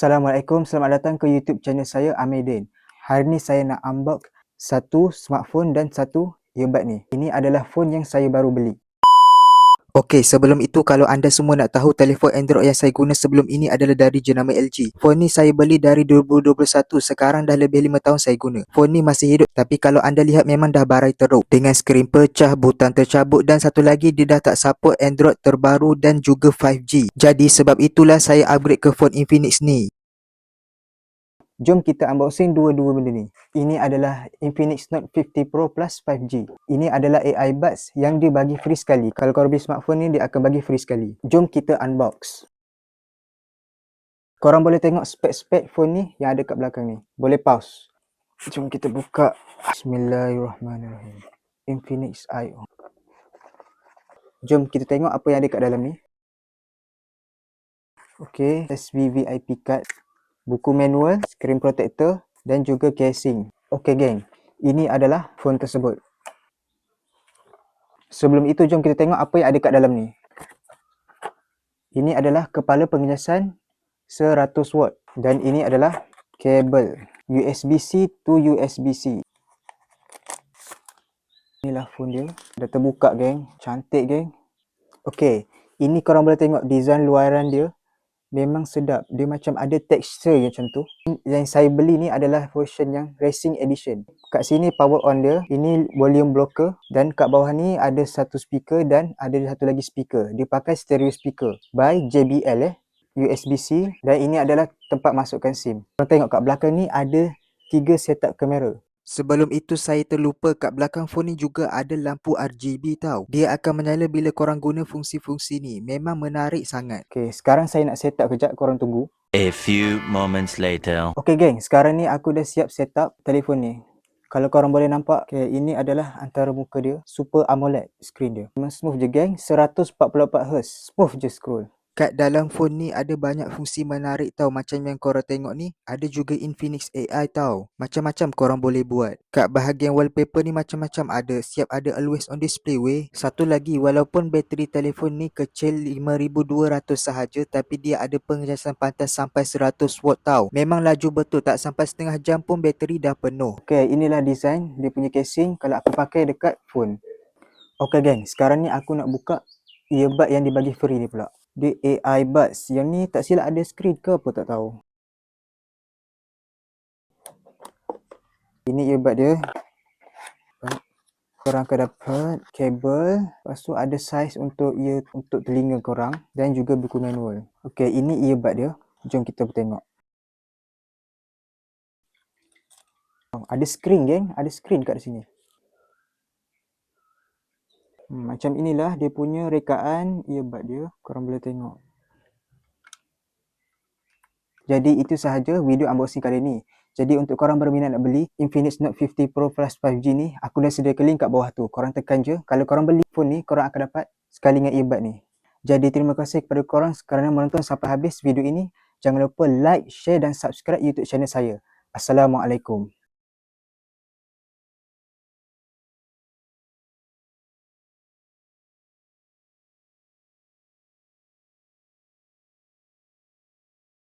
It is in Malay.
Assalamualaikum, selamat datang ke YouTube channel saya, Amedin. Hari ni saya nak unbox satu smartphone dan satu earbud ni. Ini adalah phone yang saya baru beli. Okey, sebelum itu kalau anda semua nak tahu telefon Android yang saya guna sebelum ini adalah dari jenama LG. Phone ni saya beli dari 2021, sekarang dah lebih 5 tahun saya guna. Phone ni masih hidup, tapi kalau anda lihat memang dah barai teruk. Dengan skrin pecah, butang tercabut dan satu lagi dia dah tak support Android terbaru dan juga 5G. Jadi sebab itulah saya upgrade ke phone Infinix ni. Jom kita unboxing dua-dua benda ni. Ini adalah Infinix Note 50 Pro Plus 5G. Ini adalah AI Buds yang dia bagi free sekali. Kalau korang beli smartphone ni, dia akan bagi free sekali. Jom kita unbox. Korang boleh tengok spek-spek phone ni yang ada kat belakang ni. Boleh pause. Jom kita buka. Bismillahirrahmanirrahim. Infinix IO. Jom kita tengok apa yang ada kat dalam ni. Okey, SVVIP card, buku manual, screen protector dan juga casing. Okey geng, ini adalah phone tersebut. Sebelum itu jom kita tengok apa yang ada kat dalam ni. Ini adalah kepala pengecasan 100 watt dan ini adalah kabel USB-C to USB-C. Inilah phone dia, dah terbuka geng, cantik geng. Okey, ini korang boleh tengok design luaran dia. Memang sedap. Dia macam ada tekstur macam tu. Yang saya beli ni adalah version yang Racing Edition. Kat sini power on dia. Ini volume blocker. Dan kat bawah ni ada satu speaker dan ada satu lagi speaker. Dia pakai stereo speaker by JBL USB-C. Dan ini adalah tempat masukkan SIM. Korang tengok kat belakang ni ada 3 setup kamera. Sebelum itu saya terlupa, kat belakang phone ni juga ada lampu RGB tau. Dia akan menyala bila korang guna fungsi-fungsi ni. Memang menarik sangat. Okay, sekarang saya nak set up kejap, korang tunggu. A few moments later. Okay geng, sekarang ni aku dah siap set up telefon ni. Kalau korang boleh nampak, okay, ini adalah antara muka dia. Super AMOLED screen dia. Memang smooth je geng, 144Hz. Smooth je scroll. Kat dalam phone ni ada banyak fungsi menarik tau. Macam yang korang tengok ni, ada juga Infinix AI tau. Macam-macam korang boleh buat. Kat bahagian wallpaper ni macam-macam ada. Siap ada always on display weh. Satu lagi, walaupun bateri telefon ni kecil 5200 sahaja, tapi dia ada pengecasan pantas sampai 100 watt tau. Memang laju betul, tak sampai setengah jam pun bateri dah penuh. Okay, inilah design dia punya casing kalau aku pakai dekat phone. Okay geng, sekarang ni aku nak buka earbud yang dibagi free ni pula. Dia AI Buds. Yang ni tak silap ada skrin ke apa tak tahu. Ini earbud dia. Korang akan dapat kabel. Lepas tu ada saiz untuk untuk telinga korang. Dan juga buku manual. Okay, ini earbud dia. Jom kita tengok. Ada skrin geng. Ada skrin kat sini. Macam inilah dia punya rekaan earbud dia. Korang boleh tengok. Jadi itu sahaja video unboxing kali ni. Jadi untuk korang berminat nak beli Infinix Note 50 Pro Plus 5G ni, aku dah sediakan link kat bawah tu. Korang tekan je. Kalau korang beli phone ni, korang akan dapat sekali dengan earbud ni. Jadi terima kasih kepada korang kerana menonton sampai habis video ini. Jangan lupa like, share dan subscribe YouTube channel saya. Assalamualaikum.